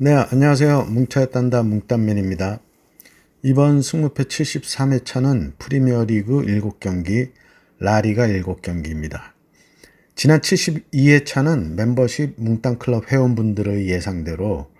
네, 안녕하세요. 뭉쳐야 딴다 뭉딴맨입니다. 이번 승무패 73회차는 프리미어리그 7경기, 라리가 7경기입니다. 지난 72회차는 멤버십 뭉딴클럽 회원분들의 예상대로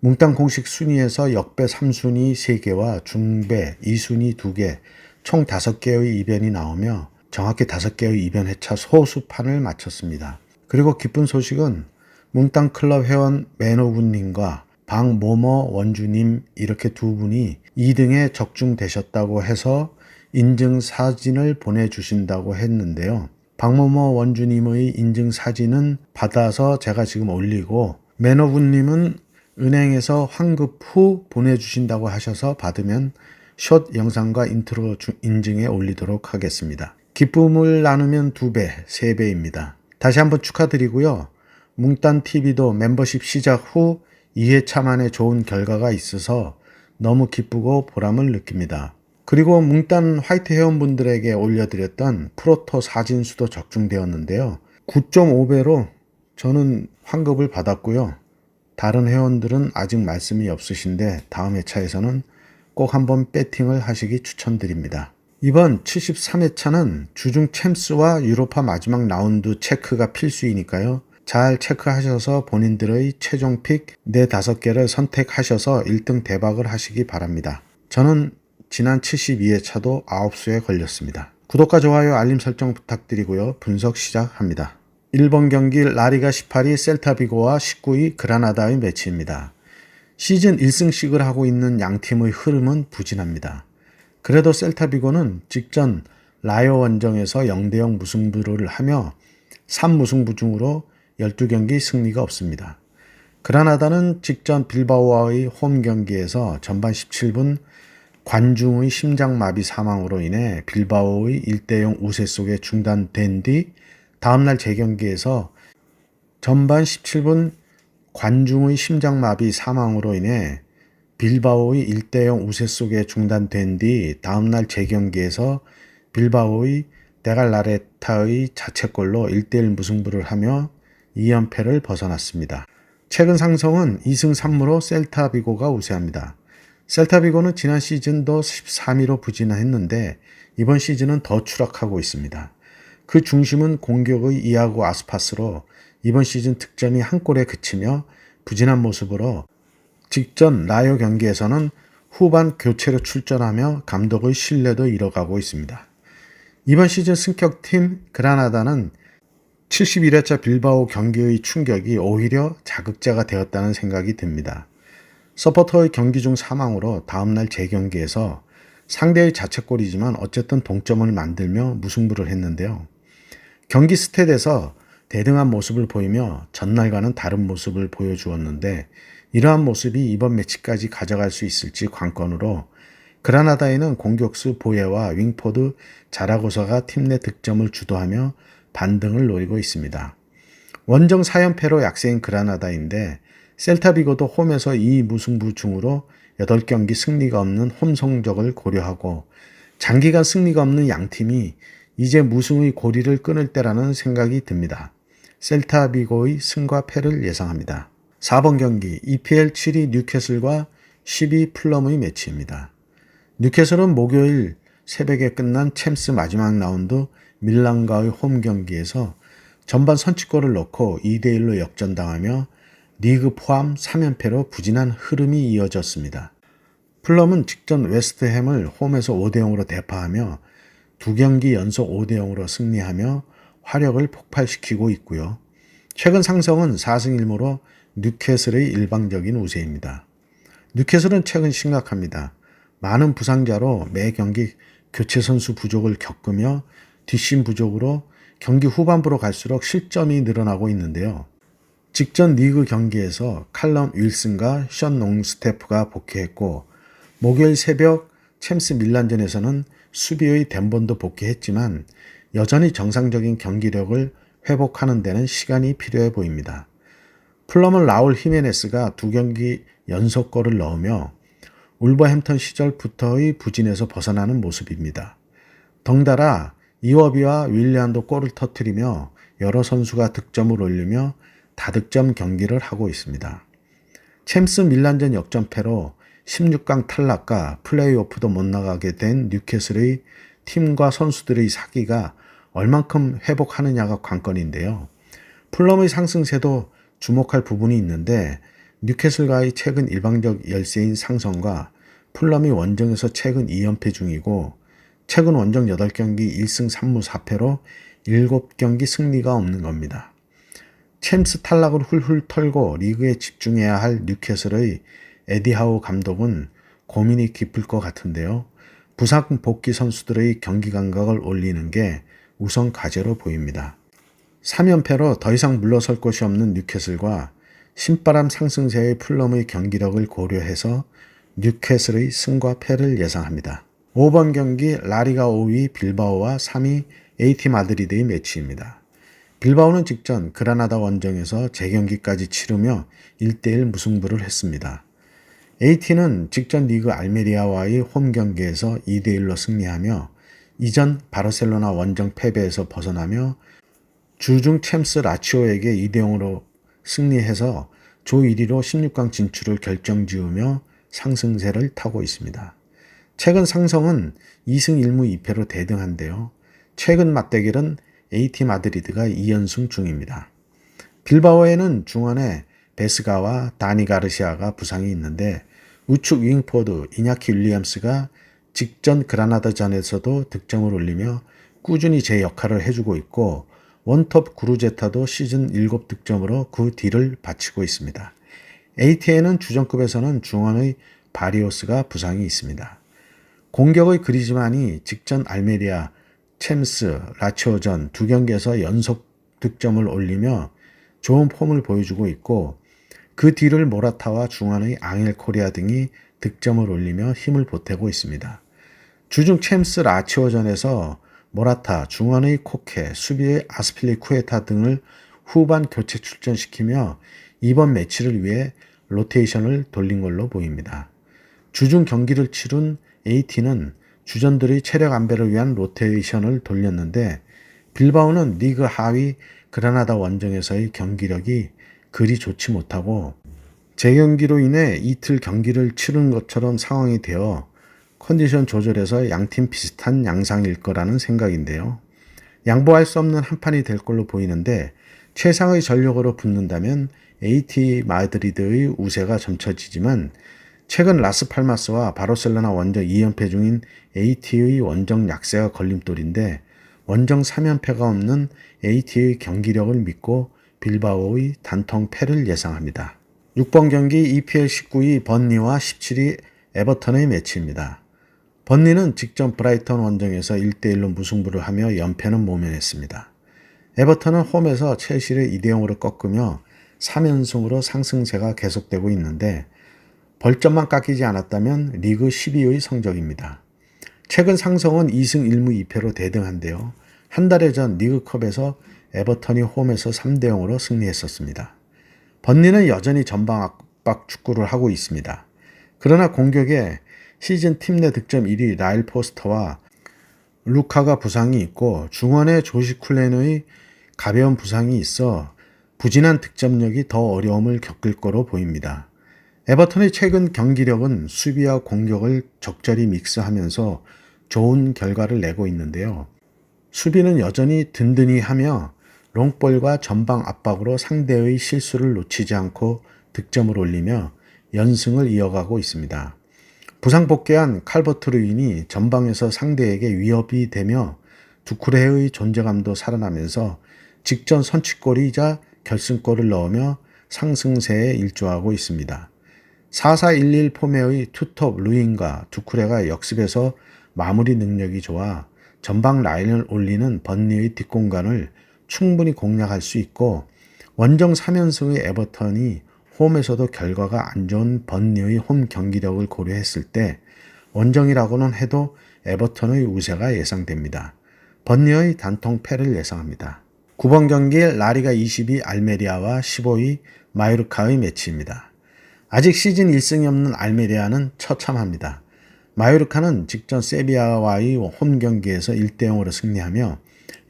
뭉딴 공식 순위에서 역배 3순위 3개와 중배 2순위 2개, 총 5개의 이변이 나오며 정확히 5개의 이변 회차 소수판을 마쳤습니다. 그리고 기쁜 소식은 뭉땅클럽 회원 매너군님과 박모모 원주님 이렇게 두 분이 2등에 적중되셨다고 해서 인증 사진을 보내주신다고 했는데요. 박모모 원주님의 인증 사진은 받아서 제가 지금 올리고 매너군님은 은행에서 환급 후 보내주신다고 하셔서 받으면 숏 영상과 인트로 인증에 올리도록 하겠습니다. 기쁨을 나누면 2배, 3배입니다. 다시 한번 축하드리고요. 뭉딴TV도 멤버십 시작 후 2회차 만에 좋은 결과가 있어서 너무 기쁘고 보람을 느낍니다. 그리고 뭉딴 화이트 회원분들에게 올려드렸던 프로토 사진수도 적중되었는데요. 9.5배로 저는 환급을 받았고요. 다른 회원들은 아직 말씀이 없으신데 다음 회차에서는 꼭 한번 배팅을 하시기 추천드립니다. 이번 73회차는 주중 챔스와 유로파 마지막 라운드 체크가 필수이니까요. 잘 체크하셔서 본인들의 최종 픽 4-5개를 선택하셔서 1등 대박을 하시기 바랍니다. 저는 지난 72회차도 9수에 걸렸습니다. 구독과 좋아요 알림 설정 부탁드리고요. 분석 시작합니다. 1번 경기 라리가 18위 셀타비고와 19위 그라나다의 매치입니다. 시즌 1승씩을 하고 있는 양팀의 흐름은 부진합니다. 그래도 셀타비고는 직전 라이오 원정에서 0대0 무승부를 하며 3무승부 중으로 12경기 승리가 없습니다. 그라나다는 직전 빌바오와의 홈 경기에서 전반 17분 관중의 심장마비 사망으로 인해 빌바오의 1대0 우세 속에 중단된 뒤 다음날 재경기에서 전반 17분 관중의 심장마비 사망으로 인해 빌바오의 1대0 우세 속에 중단된 뒤 다음날 재경기에서 빌바오의 데갈라레타의 자책골로 1대1 무승부를 하며 2연패를 벗어났습니다. 최근 상성은 2승 3무로 셀타비고가 우세합니다. 셀타비고는 지난 시즌도 13위로 부진했는데 이번 시즌은 더 추락하고 있습니다. 그 중심은 공격의 이아고 아스파스로 이번 시즌 득점이 한 골에 그치며 부진한 모습으로 직전 라이오 경기에서는 후반 교체로 출전하며 감독의 신뢰도 잃어가고 있습니다. 이번 시즌 승격팀 그라나다는 71회차 빌바오 경기의 충격이 오히려 자극자가 되었다는 생각이 듭니다. 서포터의 경기 중 사망으로 다음날 재경기에서 상대의 자책골이지만 어쨌든 동점을 만들며 무승부를 했는데요. 경기 스탯에서 대등한 모습을 보이며 전날과는 다른 모습을 보여주었는데 이러한 모습이 이번 매치까지 가져갈 수 있을지 관건으로 그라나다에는 공격수 보예와 윙포드 자라고사가 팀 내 득점을 주도하며 반등을 노리고 있습니다. 원정 4연패로 약세인 그라나다인데 셀타비고도 홈에서 2무승부 중으로 8경기 승리가 없는 홈 성적을 고려하고 장기간 승리가 없는 양팀이 이제 무승의 고리를 끊을 때라는 생각이 듭니다. 셀타비고의 승과 패를 예상합니다. 4번 경기 EPL 7위 뉴캐슬과 10위 풀럼의 매치입니다. 뉴캐슬은 목요일 새벽에 끝난 챔스 마지막 라운드 밀란과의 홈 경기에서 전반 선취골을 넣고 2대1로 역전당하며 리그 포함 3연패로 부진한 흐름이 이어졌습니다. 풀럼은 직전 웨스트햄을 홈에서 5대0으로 대파하며 2경기 연속 5대0으로 승리하며 화력을 폭발시키고 있고요. 최근 상성은 4승 1무로 뉴캐슬의 일방적인 우세입니다. 뉴캐슬은 최근 심각합니다. 많은 부상자로 매 경기 교체 선수 부족을 겪으며 뒷심 부족으로 경기 후반부로 갈수록 실점이 늘어나고 있는데요. 직전 리그 경기에서 칼럼 윌슨과 션 롱스태프가 복귀했고 목요일 새벽 챔스 밀란전에서는 수비의 덴번도 복귀했지만 여전히 정상적인 경기력을 회복하는 데는 시간이 필요해 보입니다. 풀럼은 라울 히메네스가 2경기 연속골을 넣으며 울버햄턴 시절부터의 부진에서 벗어나는 모습입니다. 덩달아 이워비와 윌리안도 골을 터뜨리며 여러 선수가 득점을 올리며 다득점 경기를 하고 있습니다. 챔스 밀란전 역전패로 16강 탈락과 플레이오프도 못 나가게 된 뉴캐슬의 팀과 선수들의 사기가 얼만큼 회복하느냐가 관건인데요. 풀럼의 상승세도 주목할 부분이 있는데 뉴캐슬과의 최근 일방적 열세인 상승과 풀럼이 원정에서 최근 2연패 중이고 최근 원정 8경기 1승 3무 4패로 7경기 승리가 없는 겁니다. 챔스 탈락을 훌훌 털고 리그에 집중해야 할 뉴캐슬의 에디 하우 감독은 고민이 깊을 것 같은데요. 부상 복귀 선수들의 경기 감각을 올리는 게 우선 과제로 보입니다. 3연패로 더 이상 물러설 곳이 없는 뉴캐슬과 신바람 상승세의 풀럼의 경기력을 고려해서 뉴캐슬의 승과 패를 예상합니다. 5번 경기 라리가 5위 빌바오와 3위 AT 마드리드의 매치입니다. 빌바오는 직전 그라나다 원정에서 재경기까지 치르며 1대1 무승부를 했습니다. AT는 직전 리그 알메리아와의 홈 경기에서 2대1로 승리하며 이전 바르셀로나 원정 패배에서 벗어나며 주중 챔스 라치오에게 2대0으로 승리해서 조 1위로 16강 진출을 결정지으며 상승세를 타고 있습니다. 최근 상성은 2승 1무 2패로 대등한데요. 최근 맞대결은 AT 마드리드가 2연승 중입니다. 빌바오에는 중원에 베스가와 다니 가르시아가 부상이 있는데 우측 윙포드 이냐키 윌리엄스가 직전 그라나다전에서도 득점을 올리며 꾸준히 제 역할을 해주고 있고 원톱 구루제타도 시즌 7득점으로 그 뒤를 바치고 있습니다. AT에는 주전급에서는 중원의 바리오스가 부상이 있습니다. 공격의 그리즈만이 직전 알메리아, 챔스, 라치오전 2경기에서 연속 득점을 올리며 좋은 폼을 보여주고 있고 그 뒤를 모라타와 중원의 앙헬 코리아 등이 득점을 올리며 힘을 보태고 있습니다. 주중 챔스 라치오전에서 모라타, 중원의 코케, 수비의 아스필리쿠에타 등을 후반 교체 출전시키며 이번 매치를 위해 로테이션을 돌린 걸로 보입니다. 주중 경기를 치룬 AT는 주전들의 체력 안배를 위한 로테이션을 돌렸는데 빌바오는 리그 하위 그라나다 원정에서의 경기력이 그리 좋지 못하고 재경기로 인해 이틀 경기를 치른 것처럼 상황이 되어 컨디션 조절에서 양팀 비슷한 양상일 거라는 생각인데요. 양보할 수 없는 한판이 될 걸로 보이는데 최상의 전력으로 붙는다면 AT 마드리드의 우세가 점쳐지지만 최근 라스팔마스와 바르셀로나 원정 2연패 중인 AT의 원정 약세가 걸림돌인데 원정 3연패가 없는 AT의 경기력을 믿고 빌바오의 단통 패를 예상합니다. 6번 경기 EPL 19위 번니와 17위 에버턴의 매치입니다. 번니는 직전 브라이턴 원정에서 1대1로 무승부를 하며 연패는 모면했습니다. 에버턴은 홈에서 첼시를 2대0으로 꺾으며 3연승으로 상승세가 계속되고 있는데 벌점만 깎이지 않았다면 리그 10위의 성적입니다. 최근 상성은 2승 1무 2패로 대등한데요. 한 달 전 리그컵에서 에버턴이 홈에서 3대0으로 승리했었습니다. 번니는 여전히 전방 압박 축구를 하고 있습니다. 그러나 공격에 시즌 팀 내 득점 1위 라일 포스터와 루카가 부상이 있고 중원에 조시 쿨렌의 가벼운 부상이 있어 부진한 득점력이 더 어려움을 겪을 거로 보입니다. 에버턴의 최근 경기력은 수비와 공격을 적절히 믹스하면서 좋은 결과를 내고 있는데요. 수비는 여전히 든든히 하며 롱볼과 전방 압박으로 상대의 실수를 놓치지 않고 득점을 올리며 연승을 이어가고 있습니다. 부상 복귀한 칼버트 루인이 전방에서 상대에게 위협이 되며 두쿠레의 존재감도 살아나면서 직전 선취골이자 결승골을 넣으며 상승세에 일조하고 있습니다. 4-4-1-1 포메의 투톱 루인과 두쿠레가 역습에서 마무리 능력이 좋아 전방 라인을 올리는 번니의 뒷공간을 충분히 공략할 수 있고 원정 3연승의 에버턴이 홈에서도 결과가 안 좋은 번니의 홈 경기력을 고려했을 때 원정이라고는 해도 에버턴의 우세가 예상됩니다. 번니의 단통 패를 예상합니다. 9번 경기 라리가 22 알메리아와 15위 마요르카의 매치입니다. 아직 시즌 1승이 없는 알메리아는 처참합니다. 마요르카는 직전 세비야와의 홈 경기에서 1대0으로 승리하며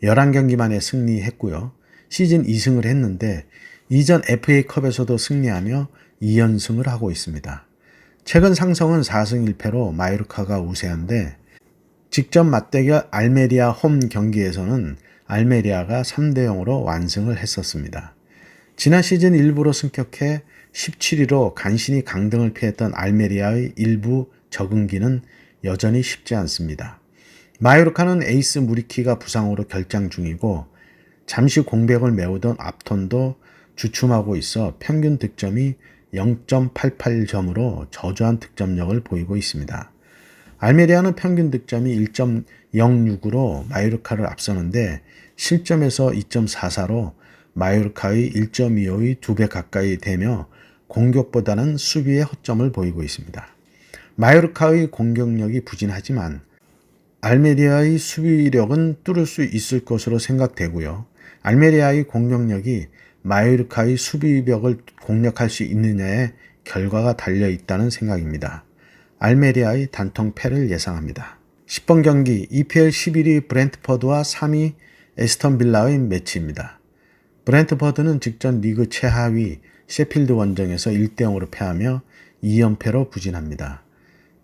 11경기 만에 승리했고요. 시즌 2승을 했는데 이전 FA컵에서도 승리하며 2연승을 하고 있습니다. 최근 상성은 4승 1패로 마요르카가 우세한데 직접 맞대결 알메리아 홈 경기에서는 알메리아가 3대 0으로 완승을 했었습니다. 지난 시즌 일부로 승격해 17위로 간신히 강등을 피했던 알메리아의 일부 적응기는 여전히 쉽지 않습니다. 마요르카는 에이스 무리키가 부상으로 결장 중이고 잠시 공백을 메우던 앞톤도 주춤하고 있어 평균 득점이 0.88점으로 저조한 득점력을 보이고 있습니다. 알메리아는 평균 득점이 1.06으로 마요르카를 앞서는데 실점에서 2.44로 마요르카의 1.25의 2배 가까이 되며 공격보다는 수비에 허점을 보이고 있습니다. 마요르카의 공격력이 부진하지만 알메리아의 수비력은 뚫을 수 있을 것으로 생각되고요. 알메리아의 공격력이 마요르카의 수비벽을 공략할 수 있느냐에 결과가 달려 있다는 생각입니다. 알메리아의 단통 패를 예상합니다. 10번 경기 EPL 11위 브렌트퍼드와 3위 에스턴 빌라의 매치입니다. 브렌트퍼드는 직전 리그 최하위 셰필드 원정에서 1대 0으로 패하며 2연패로 부진합니다.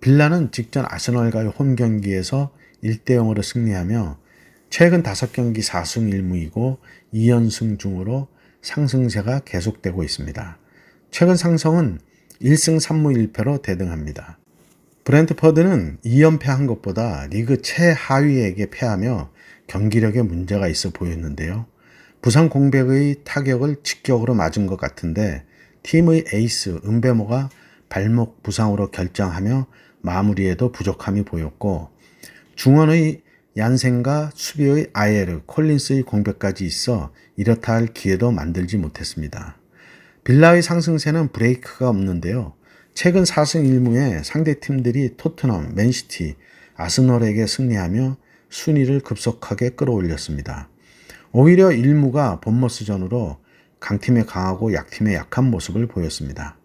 빌라는 직전 아스널과의 홈 경기에서 1대 0으로 승리하며 최근 5경기 4승 1무이고 2연승 중으로 상승세가 계속되고 있습니다. 최근 상성은 1승 3무 1패로 대등합니다. 브렌트퍼드는 2연패한 것보다 리그 최하위에게 패하며 경기력에 문제가 있어 보였는데요. 부상 공백의 타격을 직격으로 맞은 것 같은데 팀의 에이스 은베모가 발목 부상으로 결장하며 마무리에도 부족함이 보였고 중원의 얀센과 수비의 아예르, 콜린스의 공백까지 있어 이렇다 할 기회도 만들지 못했습니다. 빌라의 상승세는 브레이크가 없는데요. 최근 4승 1무에 상대팀들이 토트넘, 맨시티, 아스널에게 승리하며 순위를 급속하게 끌어올렸습니다. 오히려 1무가 본머스전으로 강팀에 강하고 약팀에 약한 모습을 보였습니다.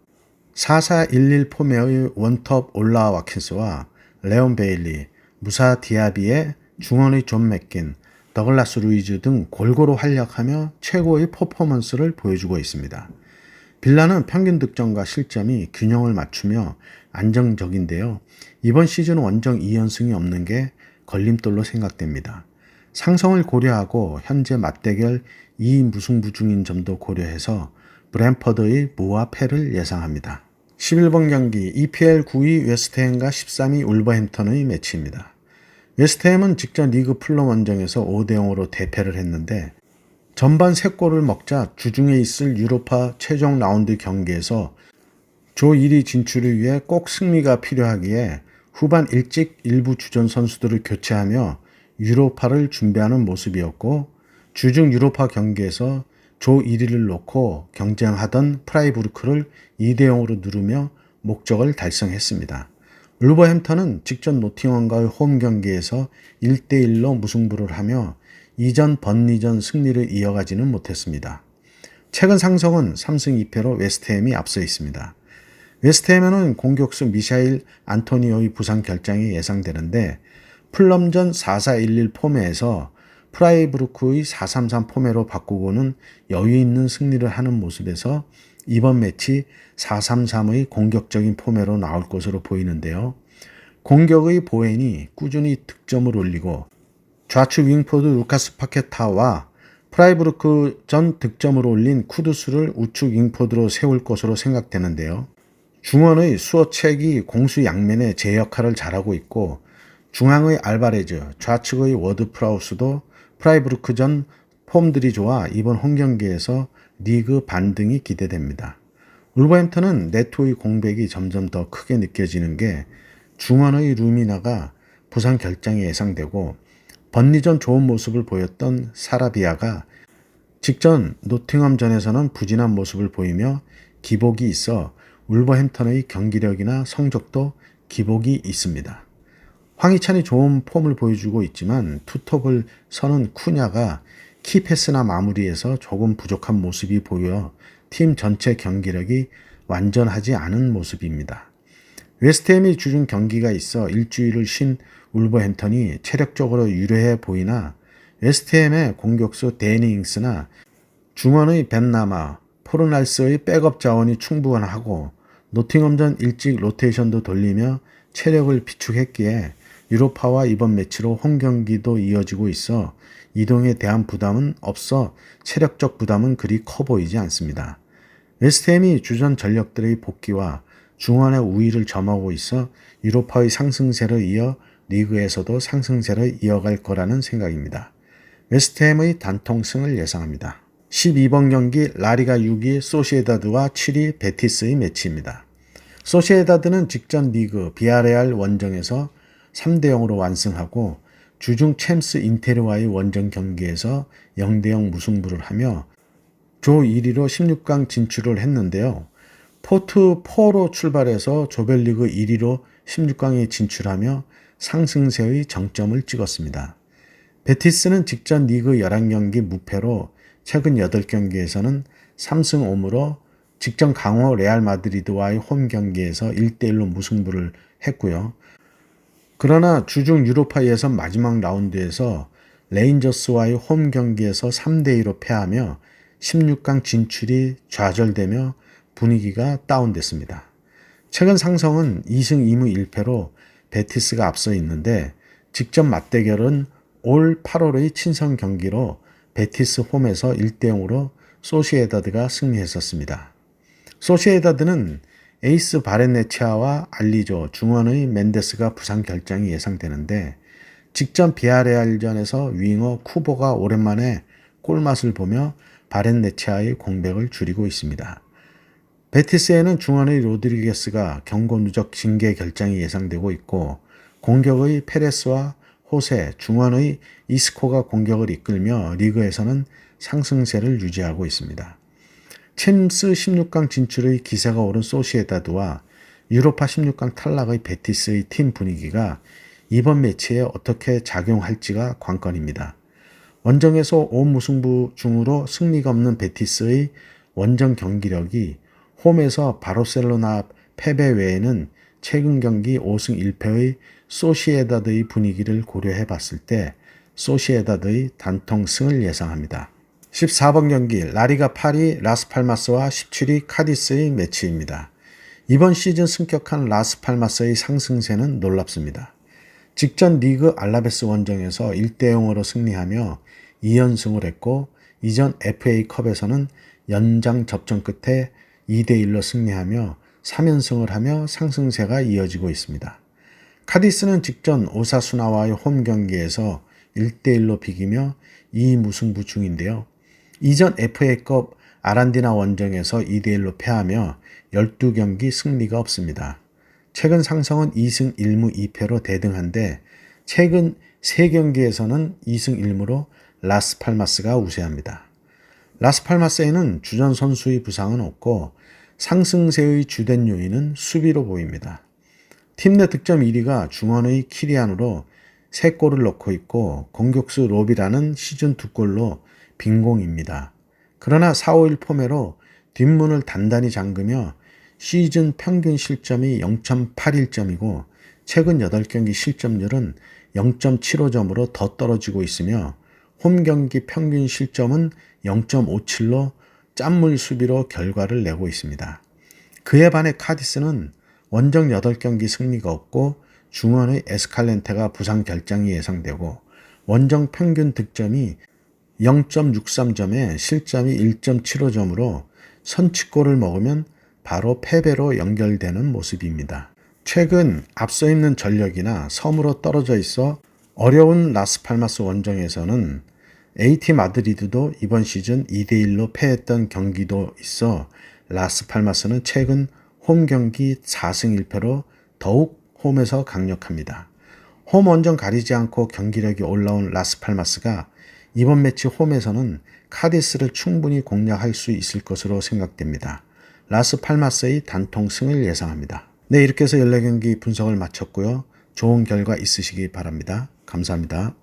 4-4-1-1 포메의 원톱 올라와 와킨스와 레온 베일리, 무사 디아비의 중원의 존 맥긴, 더글라스 루이즈 등 골고루 활약하며 최고의 퍼포먼스를 보여주고 있습니다. 빌라는 평균 득점과 실점이 균형을 맞추며 안정적인데요. 이번 시즌 원정 2연승이 없는 게 걸림돌로 생각됩니다. 상성을 고려하고 현재 맞대결 2무승부 중인 점도 고려해서 브랜퍼드의 무와 패를 예상합니다. 11번 경기 EPL 9위 웨스트햄과 13위 울버햄턴의 매치입니다. 웨스트햄은 직전 리그 풀럼 원정에서 5대 0으로 대패를 했는데 전반 3골을 먹자 주중에 있을 유로파 최종 라운드 경기에서 조 1위 진출을 위해 꼭 승리가 필요하기에 후반 일찍 일부 주전 선수들을 교체하며 유로파를 준비하는 모습이었고 주중 유로파 경기에서 조 1위를 놓고 경쟁하던 프라이부르크를 2대 0으로 누르며 목적을 달성했습니다. 울버햄턴은 직전 노팅엄과의 홈 경기에서 1대 1로 무승부를 하며 이전 번리전 승리를 이어가지는 못했습니다. 최근 상성은 3승 2패로 웨스트햄이 앞서 있습니다. 웨스트햄에는 공격수 미샤일 안토니오의 부상 결장이 예상되는데 풀럼전 4-4-1-1 포메에서 프라이부르크의 4-3-3 포메로 바꾸고는 여유 있는 승리를 하는 모습에서 이번 매치 4-3-3의 공격적인 포메로 나올 것으로 보이는데요. 공격의 보엔이 꾸준히 득점을 올리고 좌측 윙포드 루카스 파케타와 프라이부르크 전 득점을 올린 쿠두스를 우측 윙포드로 세울 것으로 생각되는데요. 중원의 수어책이 공수 양면의 제 역할을 잘하고 있고 중앙의 알바레즈, 좌측의 워드 프라우스도 프라이부르크 전 폼들이 좋아 이번 홈경기에서 리그 반등이 기대됩니다. 울버햄턴은 네토의 공백이 점점 더 크게 느껴지는 게 중원의 루미나가 부상 결장이 예상되고 번리전 좋은 모습을 보였던 사라비아가 직전 노팅엄전에서는 부진한 모습을 보이며 기복이 있어 울버햄턴의 경기력이나 성적도 기복이 있습니다. 황희찬이 좋은 폼을 보여주고 있지만 투톱을 서는 쿠냐가 키패스나 마무리에서 조금 부족한 모습이 보여 팀 전체 경기력이 완전하지 않은 모습입니다. 웨스트햄이 주중 경기가 있어 일주일을 쉰 울버햄턴이 체력적으로 유리해 보이나 웨스트햄의 공격수 데니 잉스나 중원의 벤나마, 포르날스의 백업 자원이 충분하고 노팅엄전 일찍 로테이션도 돌리며 체력을 비축했기에 유로파와 이번 매치로 홈 경기도 이어지고 있어 이동에 대한 부담은 없어 체력적 부담은 그리 커 보이지 않습니다. 웨스트햄이 주전 전력들의 복귀와 중원의 우위를 점하고 있어 유로파의 상승세를 이어 리그에서도 상승세를 이어갈 거라는 생각입니다. 웨스트햄의 단통승을 예상합니다. 12번 경기 라리가 6위 소시에다드와 7위 베티스의 매치입니다. 소시에다드는 직전 리그 비아레알 원정에서 3대0으로 완승하고 주중 챔스 인테르와의 원정 경기에서 0대0 무승부를 하며 조 1위로 16강 진출을 했는데요. 포트 4로 출발해서 조별리그 1위로 16강에 진출하며 상승세의 정점을 찍었습니다. 베티스는 직전 리그 11경기 무패로 최근 8경기에서는 3승 5무로 직전 강호 레알 마드리드와의 홈 경기에서 1대1로 무승부를 했고요. 그러나 주중 유로파 예선 마지막 라운드에서 레인저스와의 홈 경기에서 3대2로 패하며 16강 진출이 좌절되며 분위기가 다운됐습니다. 최근 상성은 2승 2무 1패로 베티스가 앞서 있는데 직전 맞대결은 올 8월의 친선 경기로 베티스 홈에서 1대0으로 소시에다드가 승리했었습니다. 소시에다드는 에이스 바렌네치아와 알리조, 중원의 멘데스가 부상 결장이 예상되는데 직전 비아레알전에서 윙어 쿠보가 오랜만에 골맛을 보며 바렌네치아의 공백을 줄이고 있습니다. 베티스에는 중원의 로드리게스가 경고 누적 징계 결장이 예상되고 있고 공격의 페레스와 호세, 중원의 이스코가 공격을 이끌며 리그에서는 상승세를 유지하고 있습니다. 챔스 16강 진출의 기세가 오른 소시에다드와 유로파 16강 탈락의 베티스의 팀 분위기가 이번 매치에 어떻게 작용할지가 관건입니다. 원정에서 5무승부 중으로 승리가 없는 베티스의 원정 경기력이 홈에서 바르셀로나 패배 외에는 최근 경기 5승 1패의 소시에다드의 분위기를 고려해 봤을 때 소시에다드의 단통승을 예상합니다. 14번 경기 라리가 8위 라스팔마스와 17위 카디스의 매치입니다. 이번 시즌 승격한 라스팔마스의 상승세는 놀랍습니다. 직전 리그 알라베스 원정에서 1대0으로 승리하며 2연승을 했고 이전 FA컵에서는 연장 접전 끝에 2대1로 승리하며 3연승을 하며 상승세가 이어지고 있습니다. 카디스는 직전 오사수나와의 홈 경기에서 1대1로 비기며 2무승부 중인데요. 이전 FA컵 아란디나 원정에서 2대1로 패하며 12경기 승리가 없습니다. 최근 상성은 2승 1무 2패로 대등한데 최근 3경기에서는 2승 1무로 라스팔마스가 우세합니다. 라스팔마스에는 주전 선수의 부상은 없고 상승세의 주된 요인은 수비로 보입니다. 팀 내 득점 1위가 중원의 키리안으로 3골을 넣고 있고 공격수 로비라는 시즌 2골로 빈공입니다. 그러나 4-5-1 포매로 뒷문을 단단히 잠그며 시즌 평균 실점이 0.81점이고 최근 8경기 실점률은 0.75점으로 더 떨어지고 있으며 홈 경기 평균 실점은 0.57로 짠물 수비로 결과를 내고 있습니다. 그에 반해 카디스는 원정 8경기 승리가 없고 중원의 에스칼렌테가 부상 결장이 예상되고 원정 평균 득점이 0.63점에 실점이 1.75점으로 선취골을 먹으면 바로 패배로 연결되는 모습입니다. 최근 앞서 있는 전력이나 섬으로 떨어져 있어 어려운 라스팔마스 원정에서는 AT 마드리드도 이번 시즌 2대1로 패했던 경기도 있어 라스팔마스는 최근 홈 경기 4승 1패로 더욱 홈에서 강력합니다. 홈 원정 가리지 않고 경기력이 올라온 라스팔마스가 이번 매치 홈에서는 카디스를 충분히 공략할 수 있을 것으로 생각됩니다. 라스팔마스의 단통승을 예상합니다. 네, 이렇게 해서 14경기 분석을 마쳤고요. 좋은 결과 있으시기 바랍니다. 감사합니다.